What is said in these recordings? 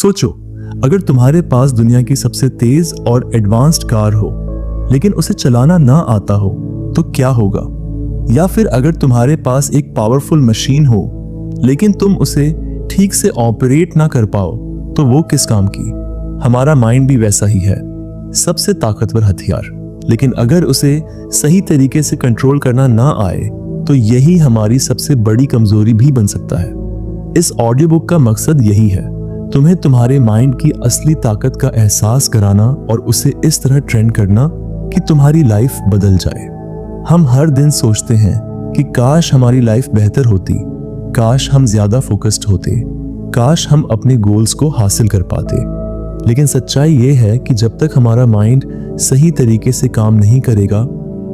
सोचो, अगर तुम्हारे पास दुनिया की सबसे तेज और एडवांस्ड कार हो लेकिन उसे चलाना ना आता हो तो क्या होगा? या फिर अगर तुम्हारे पास एक पावरफुल मशीन हो लेकिन तुम उसे ठीक से ऑपरेट ना कर पाओ तो वो किस काम की? हमारा माइंड भी वैसा ही है, सबसे ताकतवर हथियार, लेकिन अगर उसे सही तरीके से कंट्रोल करना ना आए तो यही हमारी सबसे बड़ी कमजोरी भी बन सकता है। इस ऑडियो बुक का मकसद यही है, तुम्हें तुम्हारे माइंड की असली ताकत का एहसास कराना और उसे इस तरह ट्रेन करना कि तुम्हारी लाइफ बदल जाए। हम हर दिन सोचते हैं कि काश हमारी लाइफ बेहतर होती, काश हम ज्यादा फोकस्ड होते, काश हम अपने गोल्स को हासिल कर पाते। लेकिन सच्चाई ये है कि जब तक हमारा माइंड सही तरीके से काम नहीं करेगा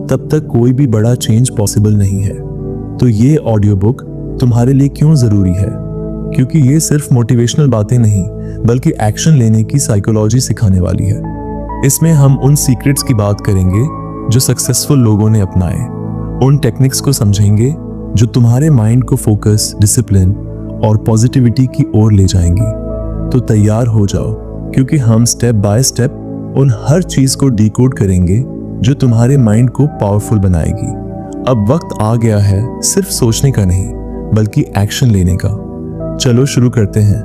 तब तक कोई भी बड़ा चेंज पॉसिबल नहीं है। तो ये ऑडियो बुक तुम्हारे लिए क्यों जरूरी है? क्योंकि ये सिर्फ मोटिवेशनल बातें नहीं बल्कि एक्शन लेने की साइकोलॉजी सिखाने वाली है। इसमें हम उन सीक्रेट्स की बात करेंगे जो सक्सेसफुल लोगों ने अपनाए, उन टेक्निक्स को समझेंगे जो तुम्हारे माइंड को फोकस, डिसिप्लिन और पॉजिटिविटी की ओर ले जाएंगी। तो तैयार हो जाओ, क्योंकि हम स्टेप बाय स्टेप उन हर चीज को डिकोड करेंगे जो तुम्हारे माइंड को पावरफुल बनाएगी। अब वक्त आ गया है सिर्फ सोचने का नहीं बल्कि एक्शन लेने का। चलो शुरू करते हैं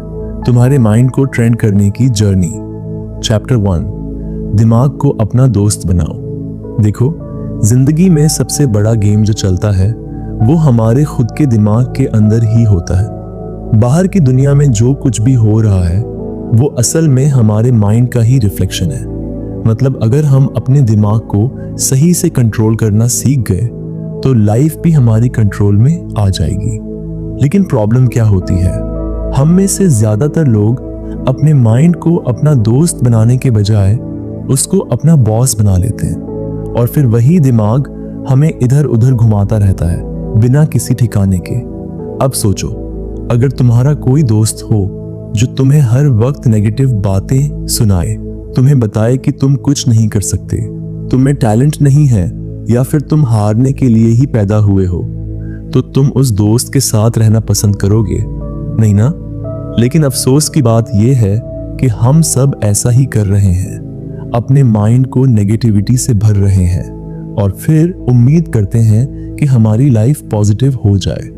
तुम्हारे माइंड को ट्रेन करने की जर्नी। चैप्टर 1, दिमाग को अपना दोस्त बनाओ। देखो, जिंदगी में सबसे बड़ा गेम जो चलता है वो हमारे खुद के दिमाग के अंदर ही होता है। बाहर की दुनिया में जो कुछ भी हो रहा है वो असल में हमारे माइंड का ही रिफ्लेक्शन है। मतलब अगर हम अपने दिमाग को सही से कंट्रोल करना सीख गए तो लाइफ भी हमारी कंट्रोल में आ जाएगी। लेकिन प्रॉब्लम क्या होती है? हम में से ज्यादातर लोग अपने माइंड को अपना दोस्त बनाने के बजाय उसको अपना बॉस बना लेते हैं और फिर वही दिमाग हमें इधर उधर घुमाता रहता है बिना किसी ठिकाने के। अब सोचो, अगर तुम्हारा कोई दोस्त हो जो तुम्हें हर वक्त नेगेटिव बातें सुनाए, तुम्हें बताए कि तुम कुछ नहीं कर सकते, तुम्हें टैलेंट नहीं है या फिर तुम हारने के लिए ही पैदा हुए हो, तो तुम उस दोस्त के साथ रहना पसंद करोगे? नहीं ना? लेकिन अफसोस की बात यह है कि हम सब ऐसा ही कर रहे हैं, अपने माइंड को नेगेटिविटी से भर रहे हैं और फिर उम्मीद करते हैं कि हमारी लाइफ पॉजिटिव हो जाए।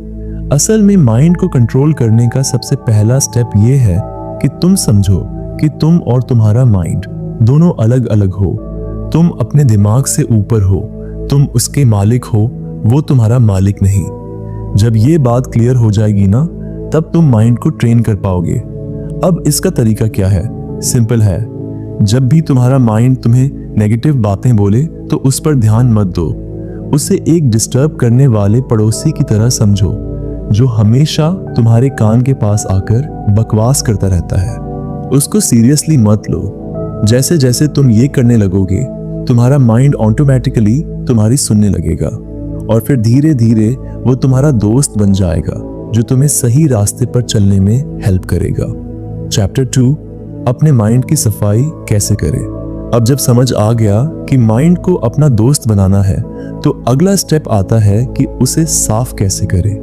असल में माइंड को कंट्रोल करने का सबसे पहला स्टेप ये है कि तुम समझो कि तुम और तुम्हारा माइंड दोनों अलग अलग हो। तुम अपने दिमाग से ऊपर हो, तुम उसके मालिक हो, वो तुम्हारा मालिक नहीं। जब ये बात क्लियर हो जाएगी ना, तब तुम माइंड को ट्रेन कर पाओगे। अब इसका तरीका क्या है? सिंपल है। जब भी तुम्हारा माइंड तुम्हें नेगेटिव बातें बोले तो उस पर ध्यान मत दो। उसे एक डिस्टर्ब करने वाले पड़ोसी की तरह समझो जो हमेशा तुम्हारे कान के पास आकर बकवास करता रहता है। उसको सीरियसली मत लो। जैसे जैसे तुम ये करने लगोगे तुम्हारा माइंड ऑटोमेटिकली तुम्हारी सुनने लगेगा और फिर धीरे धीरे वो तुम्हारा दोस्त बन जाएगा जो तुम्हें सही रास्ते पर चलने में हेल्प करेगा। चैप्टर 2, अपने माइंड की सफाई कैसे करें। अब जब समझ आ गया कि माइंड को अपना दोस्त बनाना है तो अगला स्टेप आता है कि उसे साफ कैसे करें।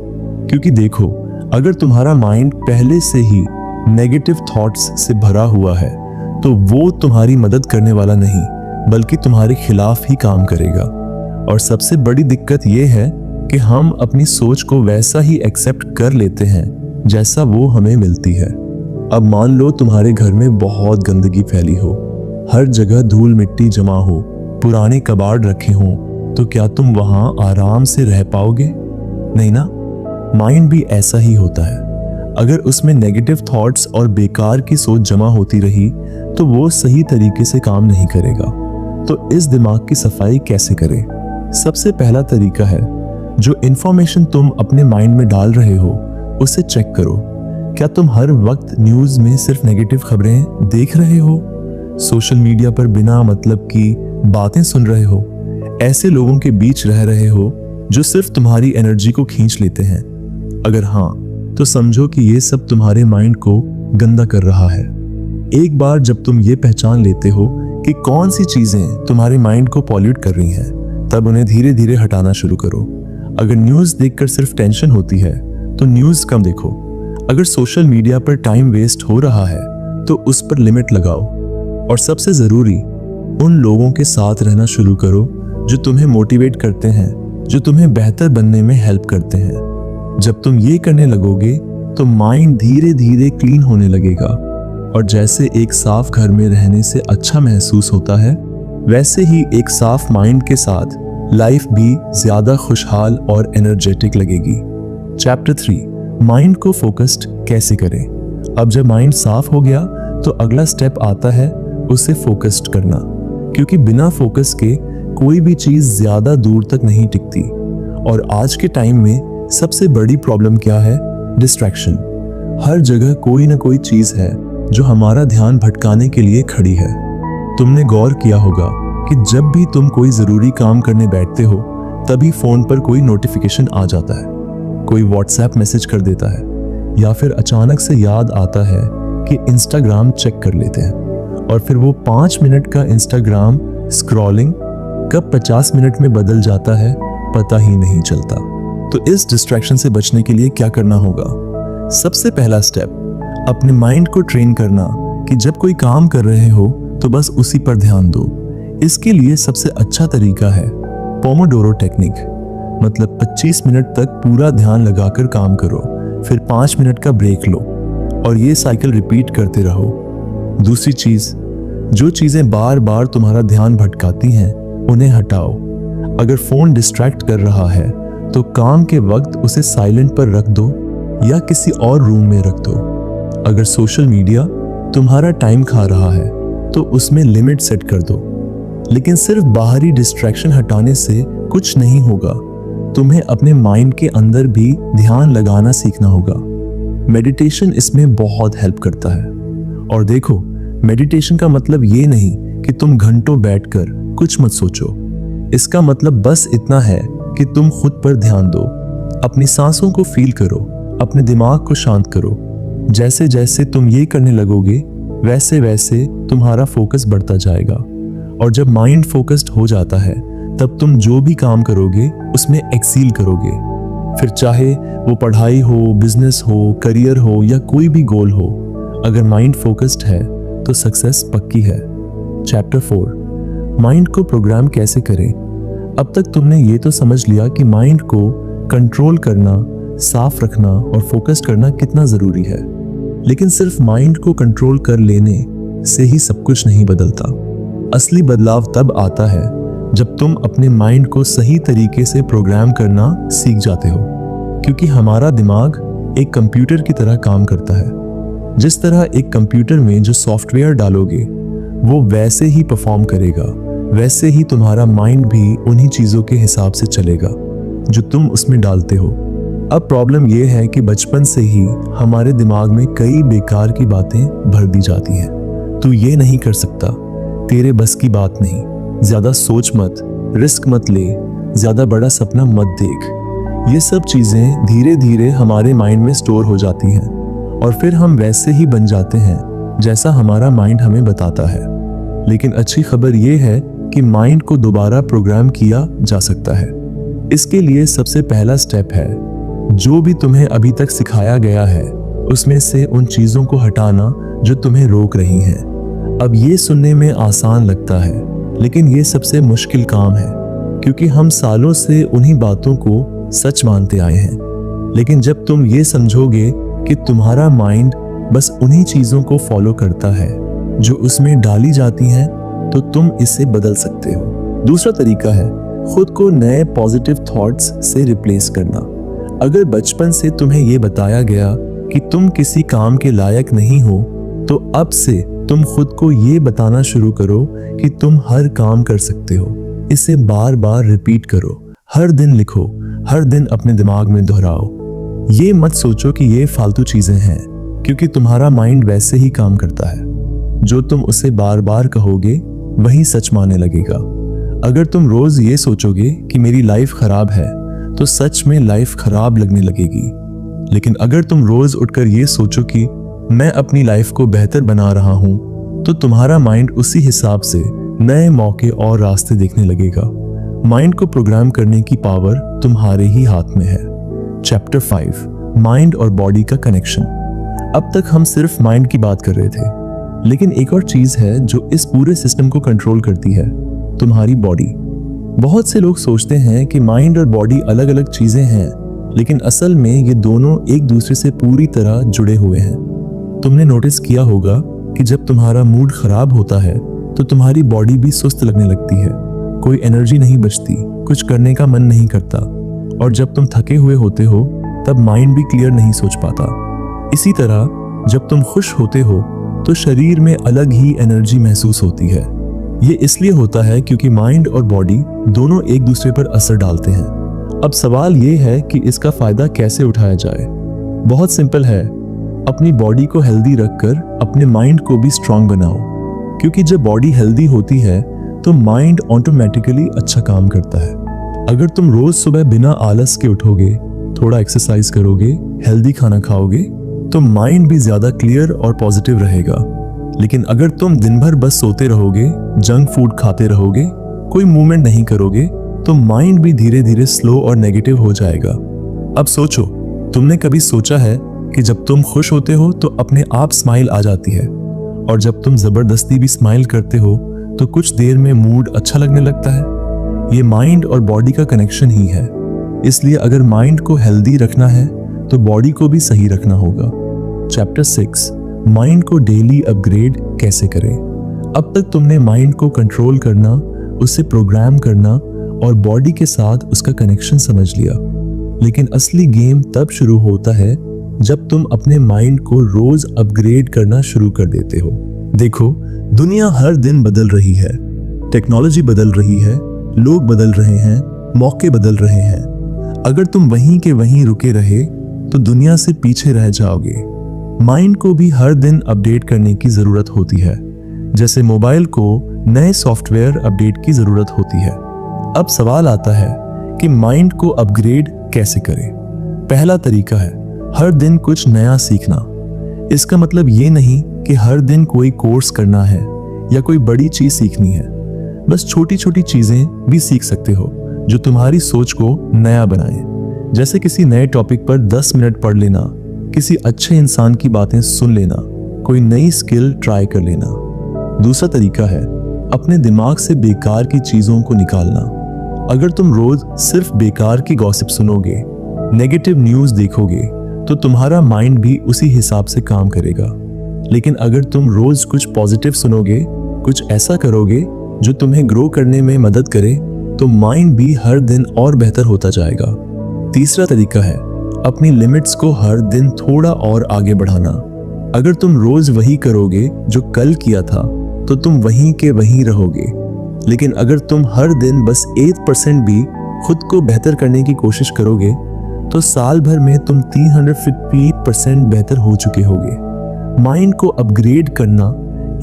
क्योंकि देखो, अगर तुम्हारा माइंड पहले से ही नेगेटिव थॉट्स से भरा हुआ है तो वो तुम्हारी मदद करने वाला नहीं बल्कि तुम्हारे खिलाफ ही काम करेगा। और सबसे बड़ी दिक्कत ये है कि हम अपनी सोच को वैसा ही एक्सेप्ट कर लेते हैं जैसा वो हमें मिलती है। अब मान लो तुम्हारे घर में बहुत गंदगी फैली हो, हर जगह धूल मिट्टी जमा हो, पुराने कबाड़ रखे हों, तो क्या तुम वहां आराम से रह पाओगे? नहीं ना? माइंड भी ऐसा ही होता है। अगर उसमें नेगेटिव थॉट्स और बेकार की सोच जमा होती रही तो वो सही तरीके से काम नहीं करेगा। तो इस दिमाग की सफाई कैसे करें? सबसे पहला तरीका है, जो इंफॉर्मेशन तुम अपने माइंड में डाल रहे हो उसे चेक करो। क्या तुम हर वक्त न्यूज में सिर्फ नेगेटिव खबरें देख रहे हो? सोशल मीडिया पर बिना मतलब की बातें सुन रहे हो? ऐसे लोगों के बीच रह रहे हो जो सिर्फ तुम्हारी एनर्जी को खींच लेते हैं? अगर हाँ, तो समझो कि ये सब तुम्हारे माइंड को गंदा कर रहा है। एक बार जब तुम ये पहचान लेते हो कि कौन सी चीजें तुम्हारे माइंड को पॉल्यूट कर रही हैं, तब उन्हें धीरे धीरे हटाना शुरू करो। अगर न्यूज देखकर सिर्फ टेंशन होती है तो न्यूज कम देखो। अगर सोशल मीडिया पर टाइम वेस्ट हो रहा है तो उस पर लिमिट लगाओ। और सबसे जरूरी, उन लोगों के साथ रहना शुरू करो जो तुम्हें मोटिवेट करते हैं, जो तुम्हें बेहतर बनने में हेल्प करते हैं। जब तुम ये करने लगोगे तो माइंड धीरे धीरे क्लीन होने लगेगा, और जैसे एक साफ घर में रहने से अच्छा महसूस होता है, वैसे ही एक साफ माइंड के साथ लाइफ भी ज्यादा खुशहाल और एनर्जेटिक लगेगी। चैप्टर 3, माइंड को फोकस्ड कैसे करें। अब जब माइंड साफ हो गया तो अगला स्टेप आता है उसे फोकस्ड करना, क्योंकि बिना फोकस के कोई भी चीज ज्यादा दूर तक नहीं टिकती। और आज के टाइम में सबसे बड़ी प्रॉब्लम क्या है? डिस्ट्रैक्शन। हर जगह कोई ना कोई चीज है जो हमारा ध्यान भटकाने के लिए खड़ी है। तुमने गौर किया होगा कि जब भी तुम कोई जरूरी काम करने बैठते हो, तभी फोन पर कोई नोटिफिकेशन आ जाता है, कोई व्हाट्सएप मैसेज कर देता है, या फिर अचानक से याद आता है कि इंस्टाग्राम चेक कर लेते हैं, और फिर वो 5 मिनट का इंस्टाग्राम स्क्रॉलिंग कब 50 मिनट में बदल जाता है पता ही नहीं चलता। तो इस डिस्ट्रैक्शन से बचने के लिए क्या करना होगा? सबसे पहला स्टेप, अपने माइंड को ट्रेन करना कि जब कोई काम कर रहे हो तो बस उसी पर ध्यान दो। इसके लिए सबसे अच्छा तरीका है पोमोडोरो टेक्निक, मतलब 25 मिनट तक पूरा ध्यान लगाकर काम करो, फिर 5 मिनट का ब्रेक लो, और ये साइकिल रिपीट करते रहो। दूसरी चीज, जो चीजें बार बार तुम्हारा ध्यान भटकाती हैं उन्हें हटाओ। अगर फोन डिस्ट्रैक्ट कर रहा है तो काम के वक्त उसे साइलेंट पर रख दो या किसी और रूम में रख दो। अगर सोशल मीडिया तुम्हारा टाइम खा रहा है तो उसमें लिमिट सेट कर दो। लेकिन सिर्फ बाहरी डिस्ट्रैक्शन हटाने से कुछ नहीं होगा, तुम्हें अपने माइंड के अंदर भी ध्यान लगाना सीखना होगा। मेडिटेशन इसमें बहुत हेल्प करता है। और देखो, मेडिटेशन का मतलब ये नहीं कि तुम घंटों बैठकर कुछ मत सोचो। इसका मतलब बस इतना है कि तुम खुद पर ध्यान दो, अपनी सांसों को फील करो, अपने दिमाग को शांत करो। जैसे जैसे तुम ये करने लगोगे, वैसे वैसे तुम्हारा फोकस बढ़ता जाएगा। और जब माइंड फोकस्ड हो जाता है, तब तुम जो भी काम करोगे उसमें एक्सील करोगे। फिर चाहे वो पढ़ाई हो, बिजनेस हो, करियर हो या कोई भी गोल हो, अगर माइंड फोकस्ड है तो सक्सेस पक्की है। चैप्टर 4, माइंड को प्रोग्राम कैसे करें। अब तक तुमने ये तो समझ लिया कि माइंड को कंट्रोल करना, साफ रखना और फोकस करना कितना जरूरी है। लेकिन सिर्फ माइंड को कंट्रोल कर लेने से ही सब कुछ नहीं बदलता। असली बदलाव तब आता है जब तुम अपने माइंड को सही तरीके से प्रोग्राम करना सीख जाते हो, क्योंकि हमारा दिमाग एक कंप्यूटर की तरह काम करता है। जिस तरह एक कंप्यूटर में जो सॉफ्टवेयर डालोगे वो वैसे ही परफॉर्म करेगा, वैसे ही तुम्हारा माइंड भी उन्हीं चीजों के हिसाब से चलेगा जो तुम उसमें डालते हो। अब प्रॉब्लम यह है कि बचपन से ही हमारे दिमाग में कई बेकार की बातें भर दी जाती हैं। तू ये नहीं कर सकता, तेरे बस की बात नहीं, ज्यादा सोच मत, रिस्क मत ले, ज्यादा बड़ा सपना मत देख। ये सब चीजें धीरे धीरे हमारे माइंड में स्टोर हो जाती हैं, और फिर हम वैसे ही बन जाते हैं जैसा हमारा माइंड हमें बताता है। लेकिन अच्छी खबर यह है कि माइंड को दोबारा प्रोग्राम किया जा सकता है। इसके लिए सबसे पहला स्टेप है, जो भी तुम्हें अभी तक सिखाया गया है उसमें से उन चीजों को हटाना जो तुम्हें रोक रही हैं। अब ये सुनने में आसान लगता है, लेकिन ये सबसे मुश्किल काम है, क्योंकि हम सालों से उन्हीं बातों को सच मानते आए हैं। लेकिन जब तुम ये समझोगे कि तुम्हारा माइंड बस उन्हीं चीजों को फॉलो करता है जो उसमें डाली जाती हैं, तो तुम इसे बदल सकते हो। दूसरा तरीका है खुद को नए पॉजिटिव थॉट्स से रिप्लेस करना। अगर बचपन से तुम्हें यह बताया गया कि तुम किसी काम के लायक नहीं हो, तो अब से तुम खुद को ये बताना शुरू करो कि तुम हर काम कर सकते हो। इसे बार बार रिपीट करो, हर दिन लिखो, हर दिन अपने दिमाग में दोहराओ। ये मत सोचो कि ये फालतू चीजें हैं, क्योंकि तुम्हारा माइंड वैसे ही काम करता है। जो तुम उसे बार बार कहोगे वही सच मानने लगेगा। अगर तुम रोज ये सोचोगे कि मेरी लाइफ खराब है, तो सच में लाइफ खराब लगने लगेगी। लेकिन अगर तुम रोज उठकर ये सोचो कि मैं अपनी लाइफ को बेहतर बना रहा हूं, तो तुम्हारा माइंड उसी हिसाब से नए मौके और रास्ते देखने लगेगा। माइंड को प्रोग्राम करने की पावर तुम्हारे ही हाथ में है। चैप्टर 5, माइंड और बॉडी का कनेक्शन। अब तक हम सिर्फ माइंड की बात कर रहे थे, लेकिन एक और चीज है जो इस पूरे सिस्टम को कंट्रोल करती है, तुम्हारी बॉडी। बहुत से लोग सोचते हैं कि माइंड और बॉडी अलग अलग चीजें हैं, लेकिन असल में ये दोनों एक दूसरे से पूरी तरह जुड़े हुए हैं। तुमने नोटिस किया होगा कि जब तुम्हारा मूड खराब होता है तो तुम्हारी बॉडी भी सुस्त लगने लगती है, कोई एनर्जी नहीं बचती, कुछ करने का मन नहीं करता। और जब तुम थके हुए होते हो तब माइंड भी क्लियर नहीं सोच पाता। इसी तरह जब तुम खुश होते हो तो शरीर में अलग ही एनर्जी महसूस होती है। ये इसलिए होता है क्योंकि माइंड और बॉडी दोनों एक दूसरे पर असर डालते हैं। अब सवाल ये है कि इसका फायदा कैसे उठाया जाए। बहुत सिंपल है, अपनी बॉडी को हेल्दी रखकर अपने माइंड को भी स्ट्रांग बनाओ, क्योंकि जब बॉडी हेल्दी होती है तो माइंड ऑटोमेटिकली अच्छा काम करता है। अगर तुम रोज सुबह बिना आलस के उठोगे, थोड़ा एक्सरसाइज करोगे, हेल्दी खाना खाओगे, तो माइंड भी ज्यादा क्लियर और पॉजिटिव रहेगा। लेकिन अगर तुम दिन भर बस सोते रहोगे, जंक फूड खाते रहोगे, कोई मूवमेंट नहीं करोगे, तो माइंड भी धीरे धीरे स्लो और नेगेटिव हो जाएगा। अब सोचो, तुमने कभी सोचा है कि जब तुम खुश होते हो तो अपने आप स्माइल आ जाती है, और जब तुम जबरदस्ती भी स्माइल करते हो तो कुछ देर में मूड अच्छा लगने लगता है। ये माइंड और बॉडी का कनेक्शन ही है। इसलिए अगर माइंड को हेल्दी रखना है तो बॉडी को भी सही रखना होगा। चैप्टर 6, माइंड को डेली अपग्रेड कैसे करें। अब तक तुमने माइंड को कंट्रोल करना, उसे प्रोग्राम करना और बॉडी के साथ उसका कनेक्शन समझ लिया, लेकिन असली गेम तब शुरू होता है जब तुम अपने माइंड को रोज अपग्रेड करना शुरू कर देते हो। देखो, दुनिया हर दिन बदल रही है, टेक्नोलॉजी बदल रही है, लोग बदल रहे हैं, मौके बदल रहे हैं। अगर तुम वहीं के वहीं रुके रहे तो दुनिया से पीछे रह जाओगे। माइंड को भी हर दिन अपडेट करने की जरूरत होती है, जैसे मोबाइल को नए सॉफ्टवेयर अपडेट की जरूरत होती है। अब सवाल आता है कि माइंड को अपग्रेड कैसे करें। पहला तरीका है हर दिन कुछ नया सीखना। इसका मतलब ये नहीं कि हर दिन कोई कोर्स करना है या कोई बड़ी चीज सीखनी है। बस छोटी छोटी चीजें भी सीख सकते हो जो तुम्हारी सोच को नया बनाए। जैसे किसी नए टॉपिक पर 10 मिनट पढ़ लेना, किसी अच्छे इंसान की बातें सुन लेना, कोई नई स्किल ट्राई कर लेना। दूसरा तरीका है अपने दिमाग से बेकार की चीजों को निकालना। अगर तुम रोज सिर्फ बेकार की गॉसिप सुनोगे, नेगेटिव न्यूज देखोगे, तो तुम्हारा माइंड भी उसी हिसाब से काम करेगा। लेकिन अगर तुम रोज कुछ पॉजिटिव सुनोगे, कुछ ऐसा करोगे जो तुम्हें ग्रो करने में मदद करे, तो माइंड भी हर दिन और बेहतर होता जाएगा। तीसरा तरीका है अपनी लिमिट्स को हर दिन थोड़ा और आगे बढ़ाना। अगर तुम रोज वही करोगे जो कल किया था, तो तुम वहीं के वहीं रहोगे। लेकिन अगर तुम हर दिन बस 8% भी खुद को बेहतर करने की कोशिश करोगे, तो साल भर में तुम 350% बेहतर हो चुके होगे। माइंड को अपग्रेड करना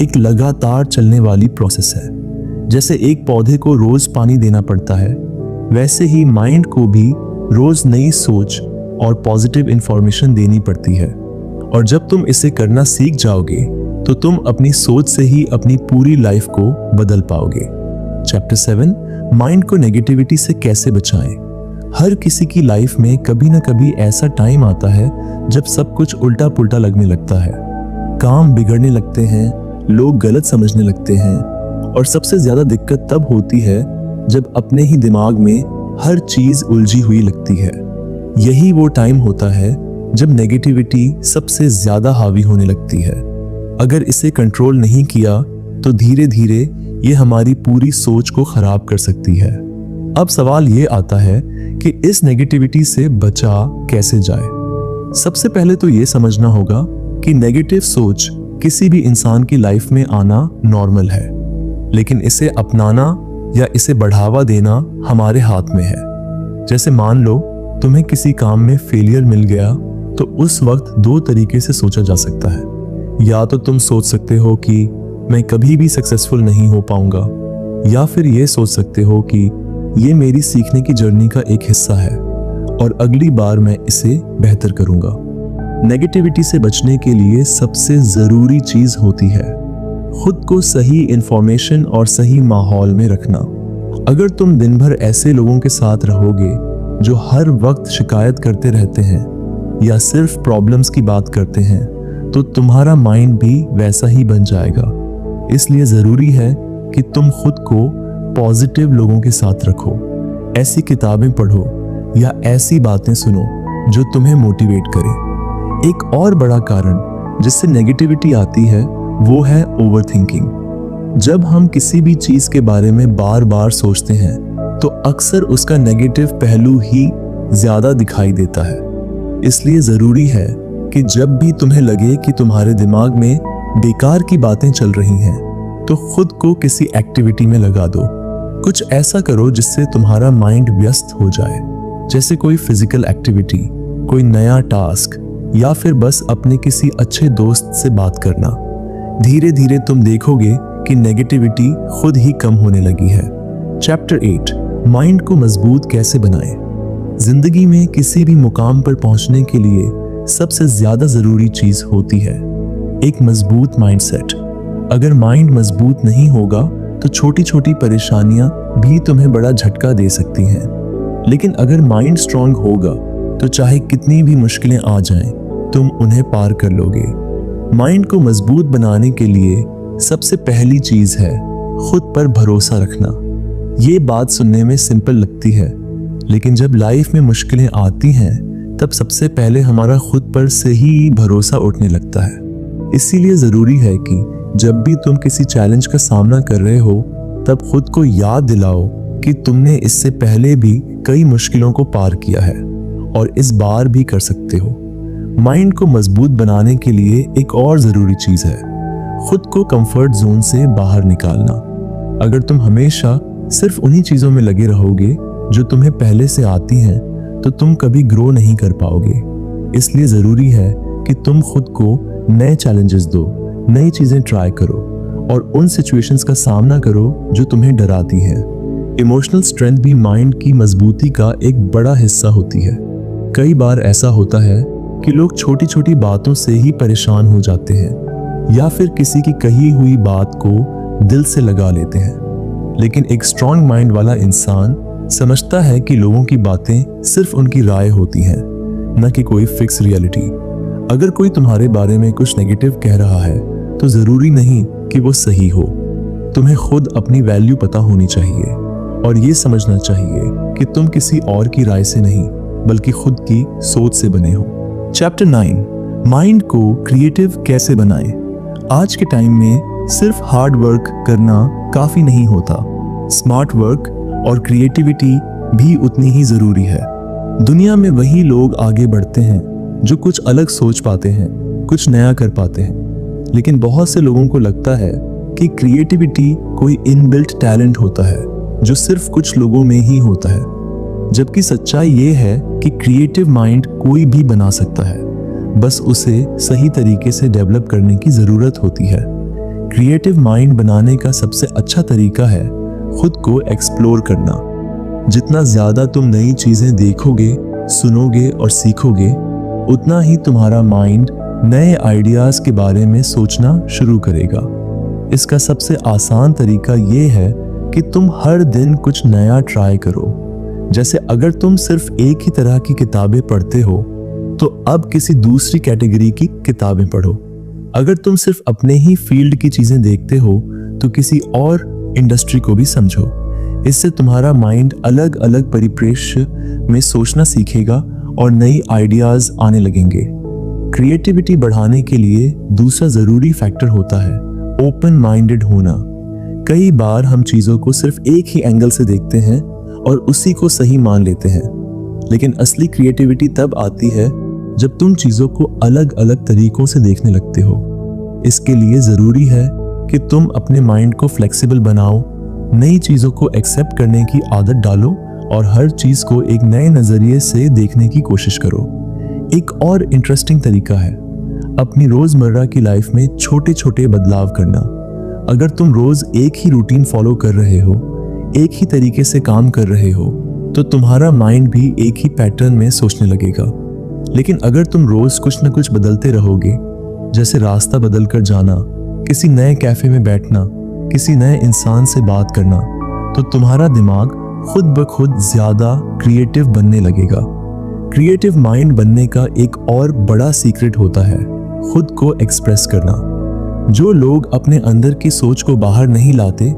एक लगातार चलने वाली प्रोसेस है। जैसे एक पौधे को रोज पानी देना पड़ता है, वैसे ही माइंड को भी रोज नई सोच और पॉजिटिव इंफॉर्मेशन देनी पड़ती है। और जब तुम इसे करना सीख जाओगे तो तुम अपनी सोच से ही अपनी पूरी लाइफ को बदल पाओगे। चैप्टर 7, माइंड को नेगेटिविटी से कैसे बचाएं। हर किसी की लाइफ में कभी ना कभी ऐसा टाइम आता है जब सब कुछ उल्टा पुल्टा लगने लगता है। काम बिगड़ने लगते हैं, लोग गलत समझने लगते हैं, और सबसे ज्यादा दिक्कत तब होती है जब अपने ही दिमाग में हर चीज उलझी हुई लगती है। यही वो टाइम होता है जब नेगेटिविटी सबसे ज्यादा हावी होने लगती है। अगर इसे कंट्रोल नहीं किया तो धीरे धीरे ये हमारी पूरी सोच को खराब कर सकती है। अब सवाल ये आता है कि इस नेगेटिविटी से बचा कैसे जाए। सबसे पहले तो ये समझना होगा कि नेगेटिव सोच किसी भी इंसान की लाइफ में आना नॉर्मल है, लेकिन इसे अपनाना या इसे बढ़ावा देना हमारे हाथ में है। जैसे मान लो तुम्हें किसी काम में फेलियर मिल गया, तो उस वक्त 2 तरीके से सोचा जा सकता है। या तो तुम सोच सकते हो कि मैं कभी भी सक्सेसफुल नहीं हो पाऊंगा, या फिर ये सोच सकते हो कि ये मेरी सीखने की जर्नी का एक हिस्सा है और अगली बार मैं इसे बेहतर करूंगा। नेगेटिविटी से बचने के लिए सबसे जरूरी चीज होती है खुद को सही इंफॉर्मेशन और सही माहौल में रखना। अगर तुम दिन भर ऐसे लोगों के साथ रहोगे जो हर वक्त शिकायत करते रहते हैं या सिर्फ प्रॉब्लम्स की बात करते हैं, तो तुम्हारा माइंड भी वैसा ही बन जाएगा। इसलिए जरूरी है कि तुम खुद को पॉजिटिव लोगों के साथ रखो, ऐसी किताबें पढ़ो या ऐसी बातें सुनो जो तुम्हें मोटिवेट करे। एक और बड़ा कारण जिससे नेगेटिविटी आती है वो है ओवरथिंकिंग। जब हम किसी भी चीज के बारे में बार बार सोचते हैं तो अक्सर उसका नेगेटिव पहलू ही ज्यादा दिखाई देता है। इसलिए जरूरी है कि जब भी तुम्हें लगे कि तुम्हारे दिमाग में बेकार की बातें चल रही हैं, तो खुद को किसी एक्टिविटी में लगा दो। कुछ ऐसा करो जिससे तुम्हारा माइंड व्यस्त हो जाए, जैसे कोई फिजिकल एक्टिविटी, कोई नया टास्क या फिर बस अपने किसी अच्छे दोस्त से बात करना। धीरे धीरे तुम देखोगे कि नेगेटिविटी खुद ही कम होने लगी है। चैप्टर 8, माइंड को मजबूत कैसे बनाएं। जिंदगी में किसी भी मुकाम पर पहुंचने के लिए सबसे ज्यादा जरूरी चीज होती है एक मजबूत माइंडसेट। अगर माइंड मजबूत नहीं होगा तो छोटी छोटी परेशानियां भी तुम्हें बड़ा झटका दे सकती हैं। लेकिन अगर माइंड स्ट्रांग होगा तो चाहे कितनी भी मुश्किलें आ जाएं, तुम उन्हें पार कर लोगे। माइंड को मजबूत बनाने के लिए सबसे पहली चीज है खुद पर भरोसा रखना। ये बात सुनने में सिंपल लगती है, लेकिन जब लाइफ में मुश्किलें आती हैं तब सबसे पहले हमारा खुद पर से ही भरोसा उठने लगता है। इसीलिए जरूरी है कि जब भी तुम किसी चैलेंज का सामना कर रहे हो तब खुद को याद दिलाओ कि तुमने इससे पहले भी कई मुश्किलों को पार किया है और इस बार भी कर सकते हो। माइंड को मजबूत बनाने के लिए एक और जरूरी चीज है खुद को कंफर्ट जोन से बाहर निकालना। अगर तुम हमेशा सिर्फ उन्हीं चीजों में लगे रहोगे जो तुम्हें पहले से आती हैं, तो तुम कभी ग्रो नहीं कर पाओगे। इसलिए जरूरी है कि तुम खुद को नए चैलेंजेस दो, नई चीजें ट्राई करो और उन सिचुएशंस का सामना करो जो तुम्हें डराती हैं। इमोशनल स्ट्रेंथ भी माइंड की मजबूती का एक बड़ा हिस्सा होती है। कई बार ऐसा होता है कि लोग छोटी छोटी बातों से ही परेशान हो जाते हैं या फिर किसी की कही हुई बात को दिल से लगा लेते हैं। लेकिन एक स्ट्रांग माइंड वाला इंसान समझता है कि लोगों की बातें सिर्फ उनकी राय होती हैं, न कि कोई फिक्स रियलिटी। अगर कोई तुम्हारे बारे में कुछ नेगेटिव कह रहा है तो जरूरी नहीं कि वो सही हो। तुम्हें खुद अपनी वैल्यू पता होनी चाहिए और ये समझना चाहिए कि तुम किसी और की राय से नहीं बल्कि खुद की सोच से बने हो। चैप्टर 9, माइंड को क्रिएटिव कैसे बनाएं। आज के टाइम में सिर्फ हार्ड वर्क करना काफी नहीं होता, स्मार्ट वर्क और क्रिएटिविटी भी उतनी ही जरूरी है। दुनिया में वही लोग आगे बढ़ते हैं जो कुछ अलग सोच पाते हैं, कुछ नया कर पाते हैं। लेकिन बहुत से लोगों को लगता है कि क्रिएटिविटी कोई इनबिल्ट टैलेंट होता है जो सिर्फ कुछ लोगों में ही होता है, जबकि सच्चाई ये है कि क्रिएटिव माइंड कोई भी बना सकता है, बस उसे सही तरीके से डेवलप करने की जरूरत होती है। क्रिएटिव माइंड बनाने का सबसे अच्छा तरीका है खुद को एक्सप्लोर करना। जितना ज्यादा तुम नई चीजें देखोगे, सुनोगे और सीखोगे, उतना ही तुम्हारा माइंड नए आइडियाज के बारे में सोचना शुरू करेगा। इसका सबसे आसान तरीका ये है कि तुम हर दिन कुछ नया ट्राई करो। जैसे अगर तुम सिर्फ एक ही तरह की किताबें पढ़ते हो तो अब किसी दूसरी कैटेगरी की किताबें पढ़ो। अगर तुम सिर्फ अपने ही फील्ड की चीजें देखते हो तो किसी और इंडस्ट्री को भी समझो। इससे तुम्हारा माइंड अलग अलग परिप्रेक्ष्य में सोचना सीखेगा और नई आइडियाज आने लगेंगे। क्रिएटिविटी बढ़ाने के लिए दूसरा जरूरी फैक्टर होता है ओपन माइंडेड होना। कई बार हम चीजों को सिर्फ एक ही एंगल से देखते हैं और उसी को सही मान लेते हैं, लेकिन असली क्रिएटिविटी तब आती है जब तुम चीजों को अलग अलग तरीकों से देखने लगते हो। इसके लिए जरूरी है कि तुम अपने माइंड को फ्लेक्सिबल बनाओ, नई चीजों को एक्सेप्ट करने की आदत डालो और हर चीज को एक नए नजरिए से देखने की कोशिश करो। एक और इंटरेस्टिंग तरीका है अपनी रोजमर्रा की लाइफ में छोटे छोटे बदलाव करना। अगर तुम रोज एक ही रूटीन फॉलो कर रहे हो, एक ही तरीके से काम कर रहे हो, तो तुम्हारा माइंड भी एक ही पैटर्न में सोचने लगेगा। लेकिन अगर तुम रोज कुछ न कुछ बदलते रहोगे, जैसे रास्ता बदल कर जाना, किसी नए कैफे में बैठना, किसी नए इंसान से बात करना, तो तुम्हारा दिमाग खुद ब खुद ज्यादा क्रिएटिव बनने लगेगा। क्रिएटिव माइंड बनने का एक और बड़ा सीक्रेट होता है खुद को एक्सप्रेस करना। जो लोग अपने अंदर की सोच को बाहर नहीं लाते,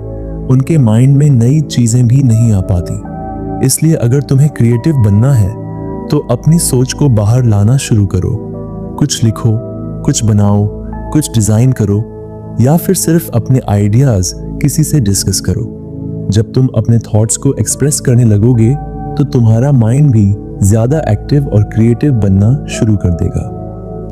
उनके माइंड में नई चीजें भी नहीं आ पाती। इसलिए अगर तुम्हें क्रिएटिव बनना है तो अपनी सोच को बाहर लाना शुरू करो। कुछ लिखो, कुछ बनाओ, कुछ डिजाइन करो, या फिर सिर्फ अपने आइडियाज किसी से डिस्कस करो। जब तुम अपने थॉट्स को एक्सप्रेस करने लगोगे तो तुम्हारा माइंड भी ज्यादा एक्टिव और क्रिएटिव बनना शुरू कर देगा।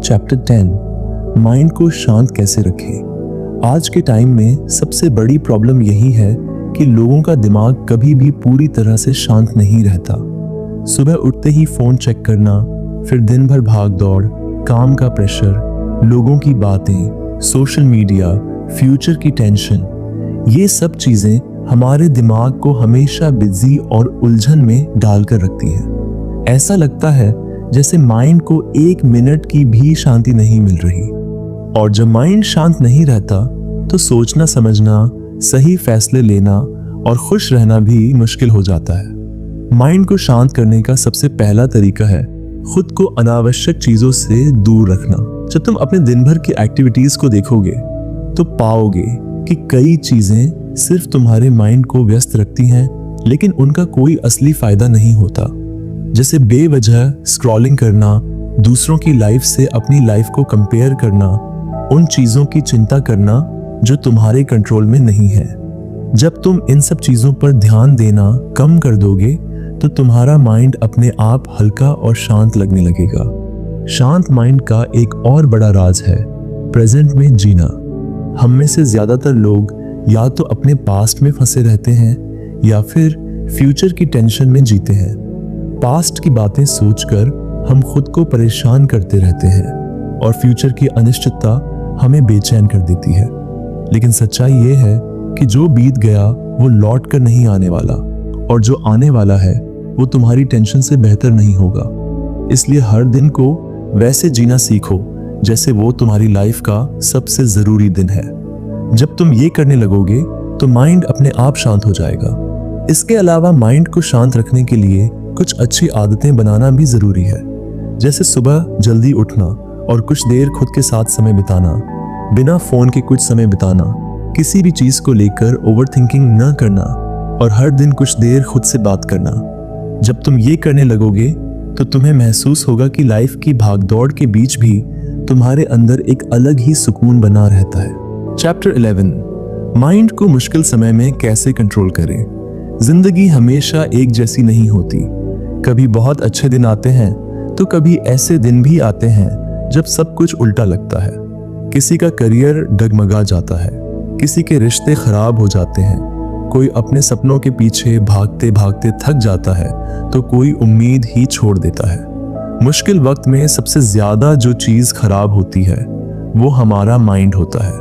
चैप्टर 10, माइंड को शांत कैसे रखें। आज के टाइम में सबसे बड़ी प्रॉब्लम यही है कि लोगों का दिमाग कभी भी पूरी तरह से शांत नहीं रहता। सुबह उठते ही फोन चेक करना, फिर दिन भर भाग दौड़, काम का प्रेशर, लोगों की बातें, सोशल मीडिया, फ्यूचर की टेंशन, ये सब चीजें हमारे दिमाग को हमेशा बिजी और उलझन में डालकर रखती हैं। ऐसा लगता है जैसे माइंड को 1 मिनट की भी शांति नहीं मिल रही। और जब माइंड शांत नहीं रहता तो सोचना, समझना, सही फैसले लेना और खुश रहना भी मुश्किल हो जाता है। माइंड को शांत करने का सबसे पहला तरीका है खुद को अनावश्यक चीजों से दूर रखना। जब तुम अपने दिन भर की एक्टिविटीज को देखोगे तो पाओगे कि कई चीजें सिर्फ तुम्हारे माइंड को व्यस्त रखती हैं, लेकिन उनका कोई असली फायदा नहीं होता। जैसे बेवजह स्क्रॉलिंग करना, दूसरों की लाइफ से अपनी लाइफ को कंपेयर करना, उन चीजों की चिंता करना जो तुम्हारे कंट्रोल में नहीं है। जब तुम इन सब चीजों पर ध्यान देना कम कर दोगे तो तुम्हारा माइंड अपने आप हल्का और शांत लगने लगेगा। शांत माइंड का एक और बड़ा राज है प्रेजेंट में जीना। हम में से ज्यादातर लोग या तो अपने पास्ट में फंसे रहते हैं या फिर फ्यूचर की टेंशन में जीते हैं। पास्ट की बातें सोचकर हम खुद को परेशान करते रहते हैं और फ्यूचर की अनिश्चितता हमें बेचैन कर देती है। लेकिन सच्चाई ये है कि जो बीत गया वो लौट कर नहीं आने वाला, और जो आने वाला है वो तुम्हारी टेंशन से बेहतर नहीं होगा। इसलिए हर दिन को वैसे जीना सीखो जैसे वो तुम्हारी लाइफ का सबसे जरूरी दिन है। जब तुम ये करने लगोगे तो माइंड अपने आप शांत हो जाएगा। इसके अलावा माइंड को शांत रखने के लिए कुछ अच्छी आदतें बनाना भी जरूरी है। जैसे सुबह जल्दी उठना और कुछ देर खुद के साथ समय बिताना, बिना फोन के कुछ समय बिताना, किसी भी चीज को लेकर ओवरथिंकिंग न करना और हर दिन कुछ देर खुद से बात करना। जब तुम ये करने लगोगे तो तुम्हें महसूस होगा कि लाइफ की भागदौड़ के बीच भी तुम्हारे अंदर एक अलग ही सुकून बना रहता है। चैप्टर 11, माइंड को मुश्किल समय में कैसे कंट्रोल करें। जिंदगी हमेशा एक जैसी नहीं होती। कभी बहुत अच्छे दिन आते हैं तो कभी ऐसे दिन भी आते हैं जब सब कुछ उल्टा लगता है। किसी का करियर डगमगा जाता है, किसी के रिश्ते खराब हो जाते हैं, कोई अपने सपनों के पीछे भागते भागते थक जाता है तो कोई उम्मीद ही छोड़ देता है। मुश्किल वक्त में सबसे ज्यादा जो चीज खराब होती है वो हमारा माइंड होता है,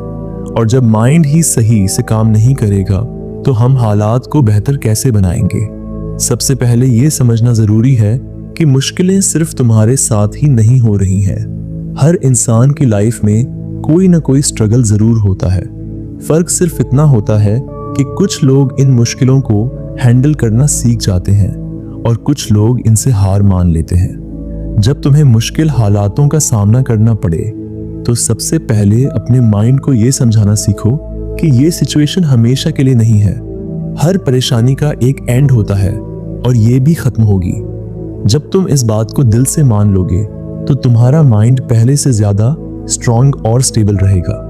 और जब माइंड ही सही से काम नहीं करेगा तो हम हालात को बेहतर कैसे बनाएंगे। सबसे पहले ये समझना जरूरी है कि मुश्किलें सिर्फ तुम्हारे साथ ही नहीं हो रही हैं। हर इंसान की लाइफ में कोई ना कोई स्ट्रगल जरूर होता है। फर्क सिर्फ इतना होता है कि कुछ लोग इन मुश्किलों को हैंडल करना सीख जाते हैं और कुछ लोग इनसे हार मान लेते हैं। जब तुम्हें मुश्किल हालातों का सामना करना पड़े तो सबसे पहले अपने माइंड को ये समझाना सीखो कि ये सिचुएशन हमेशा के लिए नहीं है। हर परेशानी का एक एंड होता है और ये भी खत्म होगी। जब तुम इस बात को दिल से मान लोगे तो तुम्हारा माइंड पहले से ज्यादा स्ट्रांग और स्टेबल रहेगा।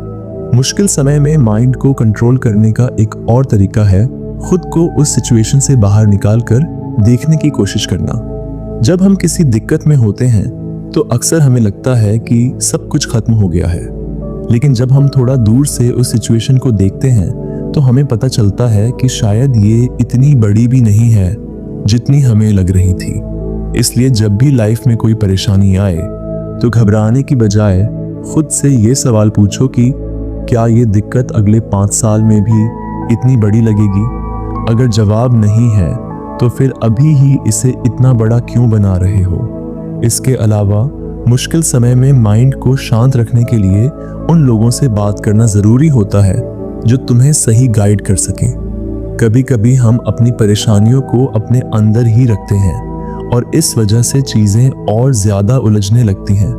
मुश्किल समय में माइंड को कंट्रोल करने का एक और तरीका है खुद को उस सिचुएशन से बाहर निकाल कर देखने की कोशिश करना। जब हम किसी दिक्कत में होते हैं तो अक्सर हमें लगता है कि सब कुछ खत्म हो गया है, लेकिन जब हम थोड़ा दूर से उस सिचुएशन को देखते हैं तो हमें पता चलता है कि शायद ये इतनी बड़ी भी नहीं है जितनी हमें लग रही थी। इसलिए जब भी लाइफ में कोई परेशानी आए तो घबराने की बजाय खुद से ये सवाल पूछो कि क्या ये दिक्कत अगले 5 साल में भी इतनी बड़ी लगेगी। अगर जवाब नहीं है तो फिर अभी ही इसे इतना बड़ा क्यों बना रहे हो। इसके अलावा मुश्किल समय में माइंड को शांत रखने के लिए उन लोगों से बात करना जरूरी होता है जो तुम्हें सही गाइड कर सकें। कभी कभी हम अपनी परेशानियों को अपने अंदर ही रखते हैं और इस वजह से चीजें और ज्यादा उलझने लगती हैं।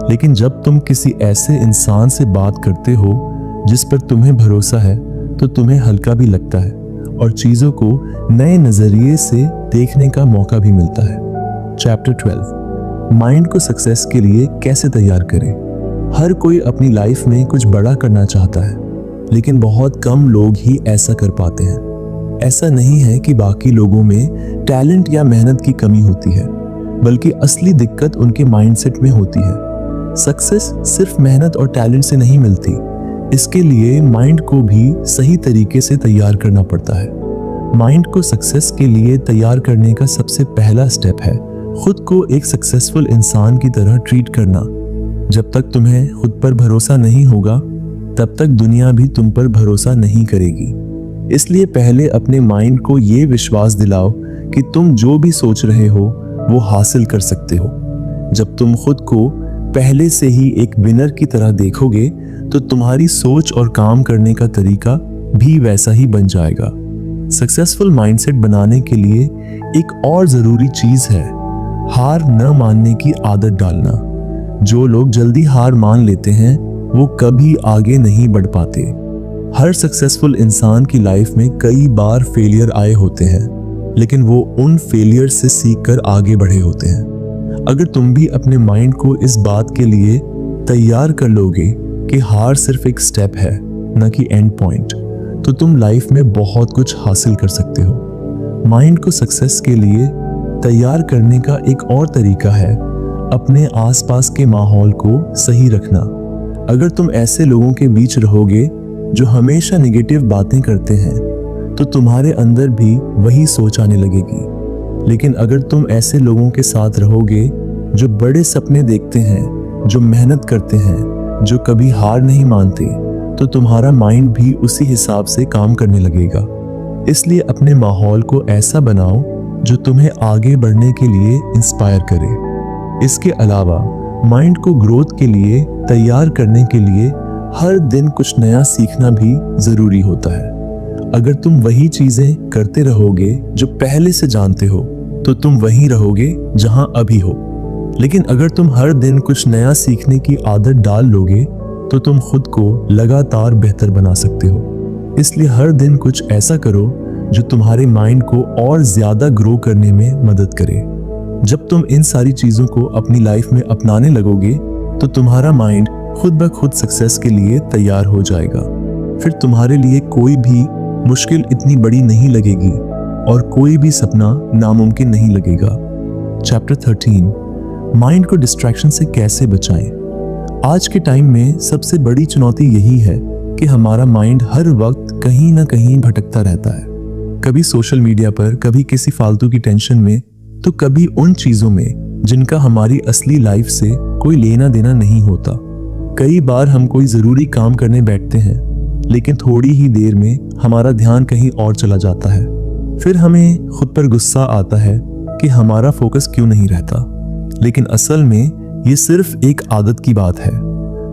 लेकिन जब तुम किसी ऐसे इंसान से बात करते हो जिस पर तुम्हें भरोसा है तो तुम्हें हल्का भी लगता है और चीजों को नए नजरिए से देखने का मौका भी मिलता है। चैप्टर 12, माइंड को सक्सेस के लिए कैसे तैयार करें। हर कोई अपनी लाइफ में कुछ बड़ा करना चाहता है, लेकिन बहुत कम लोग ही ऐसा कर पाते हैं। ऐसा नहीं है कि बाकी लोगों में टैलेंट या मेहनत की कमी होती है, बल्कि असली दिक्कत उनके माइंडसेट में होती है। सक्सेस सिर्फ मेहनत और टैलेंट से नहीं मिलती, इसके लिए माइंड को भी सही तरीके से तैयार करना पड़ता है। माइंड को सक्सेस के लिए तैयार करने का सबसे पहला स्टेप है खुद को एक सक्सेसफुल इंसान की तरह ट्रीट करना। जब तक तुम्हें खुद पर भरोसा नहीं होगा, तब तक दुनिया भी तुम पर भरोसा नहीं करेगी। इसलिए पहले अपने माइंड को ये विश्वास दिलाओ कि तुम जो भी सोच रहे हो वो हासिल कर सकते हो। जब तुम खुद को पहले से ही एक विनर की तरह देखोगे तो तुम्हारी सोच और काम करने का तरीका भी वैसा ही बन जाएगा। सक्सेसफुल माइंडसेट बनाने के लिए एक और जरूरी चीज है हार न मानने की आदत डालना। जो लोग जल्दी हार मान लेते हैं वो कभी आगे नहीं बढ़ पाते। हर सक्सेसफुल इंसान की लाइफ में कई बार फेलियर आए होते हैं, लेकिन वो उन फेलियर से सीखकर आगे बढ़े होते हैं। अगर तुम भी अपने माइंड को इस बात के लिए तैयार कर लोगे कि हार सिर्फ एक स्टेप है, न कि एंड पॉइंट, तो तुम लाइफ में बहुत कुछ हासिल कर सकते हो। माइंड को सक्सेस के लिए तैयार करने का एक और तरीका है अपने आसपास के माहौल को सही रखना। अगर तुम ऐसे लोगों के बीच रहोगे जो हमेशा नेगेटिव बातें करते हैं, तो तुम्हारे अंदर भी वही सोच आने लगेगी। लेकिन अगर तुम ऐसे लोगों के साथ रहोगे जो बड़े सपने देखते हैं, जो मेहनत करते हैं, जो कभी हार नहीं मानते, तो तुम्हारा माइंड भी उसी हिसाब से काम करने लगेगा। इसलिए अपने माहौल को ऐसा बनाओ जो तुम्हें आगे बढ़ने के लिए इंस्पायर करे। इसके अलावा माइंड को ग्रोथ के लिए तैयार करने के लिए हर दिन कुछ नया सीखना भी जरूरी होता है। अगर तुम वही चीजें करते रहोगे जो पहले से जानते हो, तो तुम वहीं रहोगे जहां अभी हो। लेकिन अगर तुम हर दिन कुछ नया सीखने की आदत डाल लोगे, तो तुम खुद को लगातार बेहतर बना सकते हो। इसलिए हर दिन कुछ ऐसा करो जो तुम्हारे माइंड को और ज्यादा ग्रो करने में मदद करे। जब तुम इन सारी चीजों को अपनी लाइफ में अपनाने लगोगे, तो तुम्हारा माइंड खुद ब खुद सक्सेस के लिए तैयार हो जाएगा। फिर तुम्हारे लिए कोई भी मुश्किल इतनी बड़ी नहीं लगेगी और कोई भी सपना नामुमकिन नहीं लगेगा। चैप्टर 13, माइंड को डिस्ट्रैक्शन से कैसे बचाएं। आज के टाइम में सबसे बड़ी चुनौती यही है कि हमारा माइंड हर वक्त कहीं ना कहीं भटकता रहता है। कभी सोशल मीडिया पर, कभी किसी फालतू की टेंशन में, तो कभी उन चीजों में जिनका हमारी असली लाइफ से कोई लेना देना नहीं होता। कई बार हम कोई जरूरी काम करने बैठते हैं, लेकिन थोड़ी ही देर में हमारा ध्यान कहीं और चला जाता है। फिर हमें खुद पर गुस्सा आता है कि हमारा फोकस क्यों नहीं रहता। लेकिन असल में ये सिर्फ एक आदत की बात है।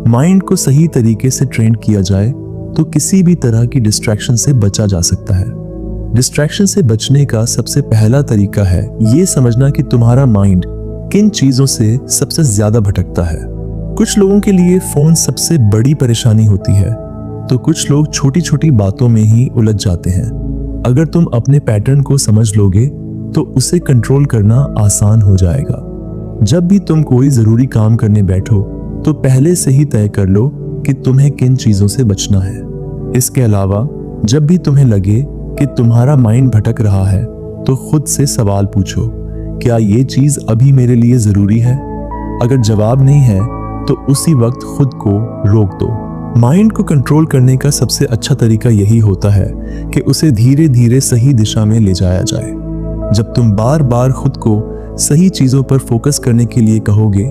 माइंड को सही तरीके से ट्रेन किया जाए तो किसी भी तरह की डिस्ट्रैक्शन से बचा जा सकता है। डिस्ट्रैक्शन से बचने का सबसे पहला तरीका है ये समझना कि तुम्हारा माइंड किन चीजों से सबसे ज्यादा भटकता है। कुछ लोगों के लिए फोन सबसे बड़ी परेशानी होती है, तो कुछ लोग छोटी छोटी बातों में ही उलझ जाते हैं। अगर तुम अपने पैटर्न को समझ लोगे तो उसे कंट्रोल करना आसान हो जाएगा। जब भी तुम कोई जरूरी काम करने बैठो, तो पहले से ही तय कर लो कि तुम्हें किन चीजों से बचना है। इसके अलावा जब भी तुम्हें लगे कि तुम्हारा माइंड भटक रहा है, तो खुद से सवाल पूछो, क्या ये चीज अभी मेरे लिए जरूरी है? अगर जवाब नहीं है तो उसी वक्त खुद को रोक दो। माइंड को कंट्रोल करने का सबसे अच्छा तरीका यही होता है कि उसे धीरे धीरे सही दिशा में ले जाया जाए। जब तुम बार बार खुद को सही चीजों पर फोकस करने के लिए कहोगे,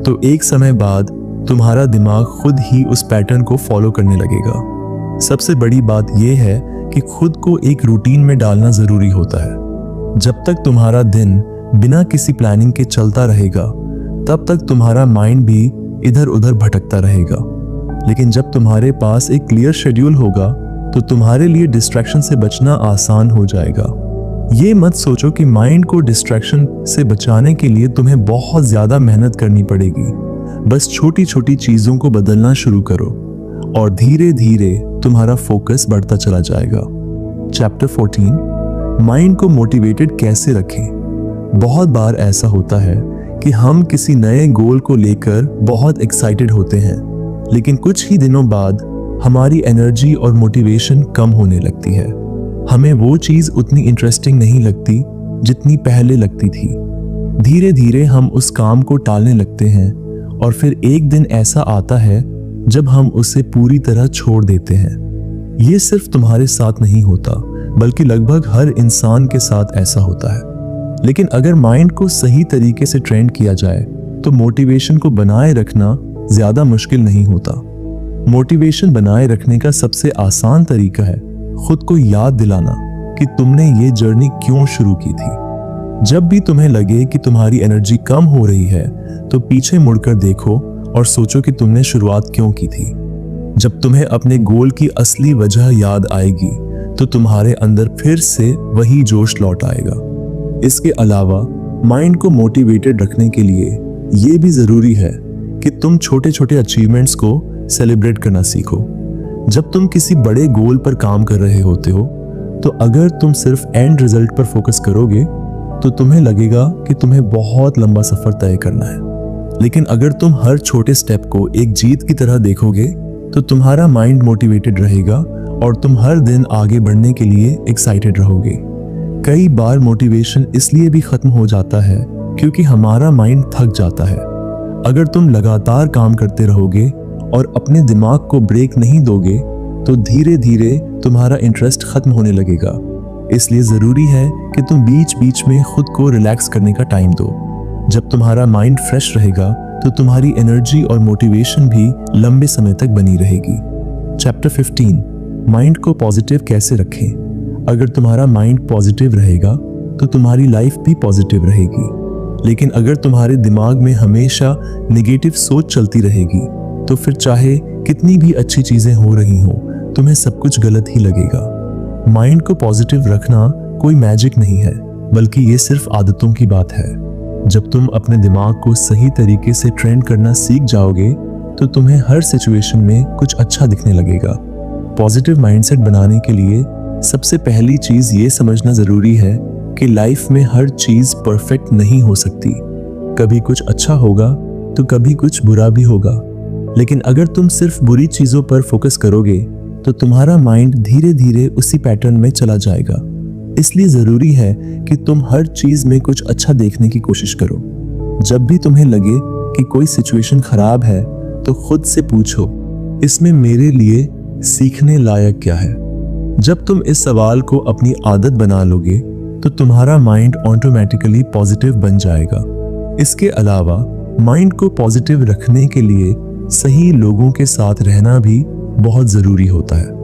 तो एक समय बाद तुम्हारा दिमाग खुद ही उस पैटर्न को फॉलो करने लगेगा। सबसे बड़ी बात यह है कि खुद को एक रूटीन में डालना जरूरी होता है। जब तक तुम्हारा दिन बिना किसी प्लानिंग के चलता रहेगा, तब तक तुम्हारा माइंड भी इधर उधर भटकता रहेगा। लेकिन जब तुम्हारे पास एक क्लियर शेड्यूल होगा, तो तुम्हारे लिए डिस्ट्रैक्शन से बचना आसान हो जाएगा। ये मत सोचो कि माइंड को डिस्ट्रैक्शन से बचाने के लिए तुम्हें बहुत ज्यादा मेहनत करनी पड़ेगी। बस छोटी छोटी चीजों को बदलना शुरू करो और धीरे धीरे तुम्हारा फोकस बढ़ता चला जाएगा। चैप्टर 14, माइंड को मोटिवेटेड कैसे रखें। बहुत बार ऐसा होता है कि हम किसी नए गोल को लेकर बहुत एक्साइटेड होते हैं, लेकिन कुछ ही दिनों बाद हमारी एनर्जी और मोटिवेशन कम होने लगती है। हमें वो चीज उतनी इंटरेस्टिंग नहीं लगती जितनी पहले लगती थी। धीरे धीरे हम उस काम को टालने लगते हैं और फिर एक दिन ऐसा आता है जब हम उसे पूरी तरह छोड़ देते हैं। ये सिर्फ तुम्हारे साथ नहीं होता, बल्कि लगभग हर इंसान के साथ ऐसा होता है। लेकिन अगर माइंड को सही तरीके से ट्रेन किया जाए तो मोटिवेशन को बनाए रखना ज्यादा मुश्किल नहीं होता। मोटिवेशन बनाए रखने का सबसे आसान तरीका है खुद को याद दिलाना कि तुमने ये जर्नी क्यों शुरू की थी। जब भी तुम्हें लगे कि तुम्हारी एनर्जी कम हो रही है तो पीछे मुड़कर देखो और सोचो कि तुमने शुरुआत क्यों की थी। जब तुम्हें अपने गोल की असली वजह याद आएगी तो तुम्हारे अंदर फिर से वही जोश लौट आएगा। इसके अलावा माइंड को मोटिवेटेड रखने के लिए ये भी जरूरी है कि तुम छोटे छोटे अचीवमेंट्स को सेलिब्रेट करना सीखो। जब तुम किसी बड़े गोल पर काम कर रहे होते हो तो अगर तुम सिर्फ एंड रिजल्ट पर फोकस करोगे तो तुम्हें लगेगा कि तुम्हें बहुत लंबा सफर तय करना है। लेकिन अगर तुम हर छोटे स्टेप को एक जीत की तरह देखोगे तो तुम्हारा माइंड मोटिवेटेड रहेगा और तुम हर दिन आगे बढ़ने के लिए एक्साइटेड रहोगे। कई बार मोटिवेशन इसलिए भी खत्म हो जाता है क्योंकि हमारा माइंड थक जाता है। अगर तुम लगातार काम करते रहोगे और अपने दिमाग को ब्रेक नहीं दोगे तो धीरे धीरे तुम्हारा इंटरेस्ट खत्म होने लगेगा। इसलिए जरूरी है कि तुम बीच बीच में खुद को रिलैक्स करने का टाइम दो। जब तुम्हारा माइंड फ्रेश रहेगा तो तुम्हारी एनर्जी और मोटिवेशन भी लंबे समय तक बनी रहेगी। चैप्टर 15, माइंड को पॉजिटिव कैसे रखें। अगर तुम्हारा माइंड पॉजिटिव रहेगा तो तुम्हारी लाइफ भी पॉजिटिव रहेगी। लेकिन अगर तुम्हारे दिमाग में हमेशा नेगेटिव सोच चलती रहेगी तो फिर चाहे कितनी भी अच्छी चीजें हो रही हो तुम्हें सब कुछ गलत ही लगेगा। माइंड को पॉजिटिव रखना कोई मैजिक नहीं है, बल्कि ये सिर्फ आदतों की बात है। जब तुम अपने दिमाग को सही तरीके से ट्रेन करना सीख जाओगे तो तुम्हें हर सिचुएशन में कुछ अच्छा दिखने लगेगा। पॉजिटिव माइंडसेट बनाने के लिए सबसे पहली चीज ये समझना जरूरी है कि लाइफ में हर चीज परफेक्ट नहीं हो सकती। कभी कुछ अच्छा होगा तो कभी कुछ बुरा भी होगा। लेकिन अगर तुम सिर्फ बुरी चीजों पर फोकस करोगे तो तुम्हारा माइंड धीरे धीरे उसी पैटर्न में चला जाएगा। इसलिए जरूरी है कि तुम हर चीज में कुछ अच्छा देखने की कोशिश करो। जब भी तुम्हें लगे कि कोई सिचुएशन खराब है तो खुद से पूछो, इसमें मेरे लिए सीखने लायक क्या है। जब तुम इस सवाल को अपनी आदत बना लोगे तो तुम्हारा माइंड ऑटोमेटिकली पॉजिटिव बन जाएगा। इसके अलावा माइंड को पॉजिटिव रखने के लिए सही लोगों के साथ रहना भी बहुत जरूरी होता है।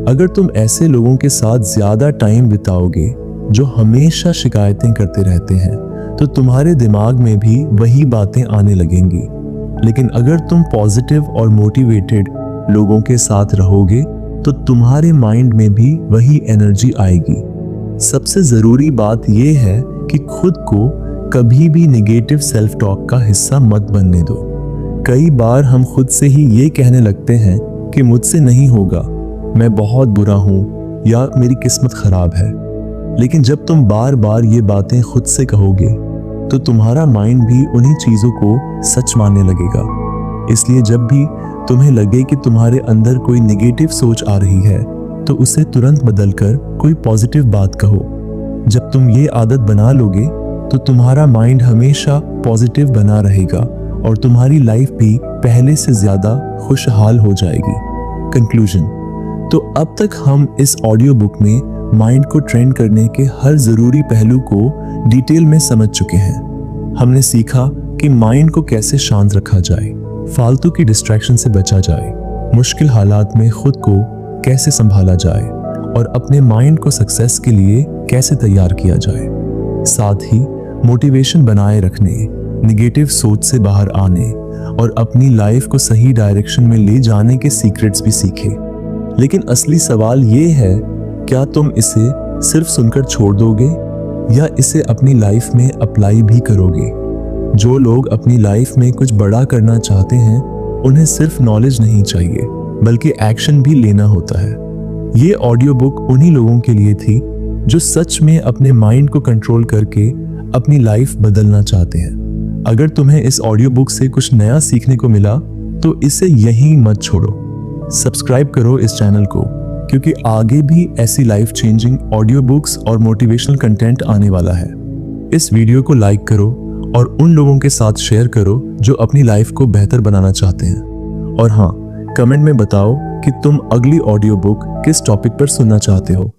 अगर तुम ऐसे लोगों के साथ ज्यादा टाइम बिताओगे जो हमेशा शिकायतें करते रहते हैं तो तुम्हारे दिमाग में भी वही बातें आने लगेंगी। लेकिन अगर तुम पॉजिटिव और मोटिवेटेड लोगों के साथ रहोगे तो तुम्हारे माइंड में भी वही एनर्जी आएगी। सबसे जरूरी बात यह है कि खुद को कभी भी नेगेटिव सेल्फ टॉक का हिस्सा मत बनने दो। कई बार हम खुद से ही ये कहने लगते हैं कि मुझसे नहीं होगा, मैं बहुत बुरा हूं या मेरी किस्मत खराब है। लेकिन जब तुम बार बार ये बातें खुद से कहोगे तो तुम्हारा माइंड भी उन्हीं चीजों को सच मानने लगेगा। इसलिए जब भी तुम्हें लगे कि तुम्हारे अंदर कोई नेगेटिव सोच आ रही है तो उसे तुरंत बदलकर कोई पॉजिटिव बात कहो। जब तुम ये आदत बना लोगे तो तुम्हारा माइंड हमेशा पॉजिटिव बना रहेगा और तुम्हारी लाइफ भी पहले से ज्यादा खुशहाल हो जाएगी। कंक्लूजन, तो अब तक हम इस ऑडियो बुक में माइंड को ट्रेन करने के हर जरूरी पहलू को डिटेल में समझ चुके हैं। हमने सीखा कि माइंड को कैसे शांत रखा जाए, फालतू की डिस्ट्रैक्शन से बचा जाए, मुश्किल हालात में खुद को कैसे संभाला जाए और अपने माइंड को सक्सेस के लिए कैसे तैयार किया जाए। साथ ही मोटिवेशन बनाए रखने, नेगेटिव सोच से बाहर आने और अपनी लाइफ को सही डायरेक्शन में ले जाने के सीक्रेट्स भी सीखे। लेकिन असली सवाल ये है, क्या तुम इसे सिर्फ सुनकर छोड़ दोगे या इसे अपनी लाइफ में अप्लाई भी करोगे? जो लोग अपनी लाइफ में कुछ बड़ा करना चाहते हैं उन्हें सिर्फ नॉलेज नहीं चाहिए बल्कि एक्शन भी लेना होता है। ये ऑडियो बुक उन्हीं लोगों के लिए थी जो सच में अपने माइंड को कंट्रोल करके अपनी लाइफ बदलना चाहते हैं। अगर तुम्हें इस ऑडियो बुक से कुछ नया सीखने को मिला तो इसे यहीं मत छोड़ो। सब्सक्राइब करो इस चैनल को, क्योंकि आगे भी ऐसी लाइफ चेंजिंग ऑडियो बुक्स और मोटिवेशनल कंटेंट आने वाला है। इस वीडियो को लाइक करो और उन लोगों के साथ शेयर करो जो अपनी लाइफ को बेहतर बनाना चाहते हैं। और हाँ, कमेंट में बताओ कि तुम अगली ऑडियो बुक किस टॉपिक पर सुनना चाहते हो।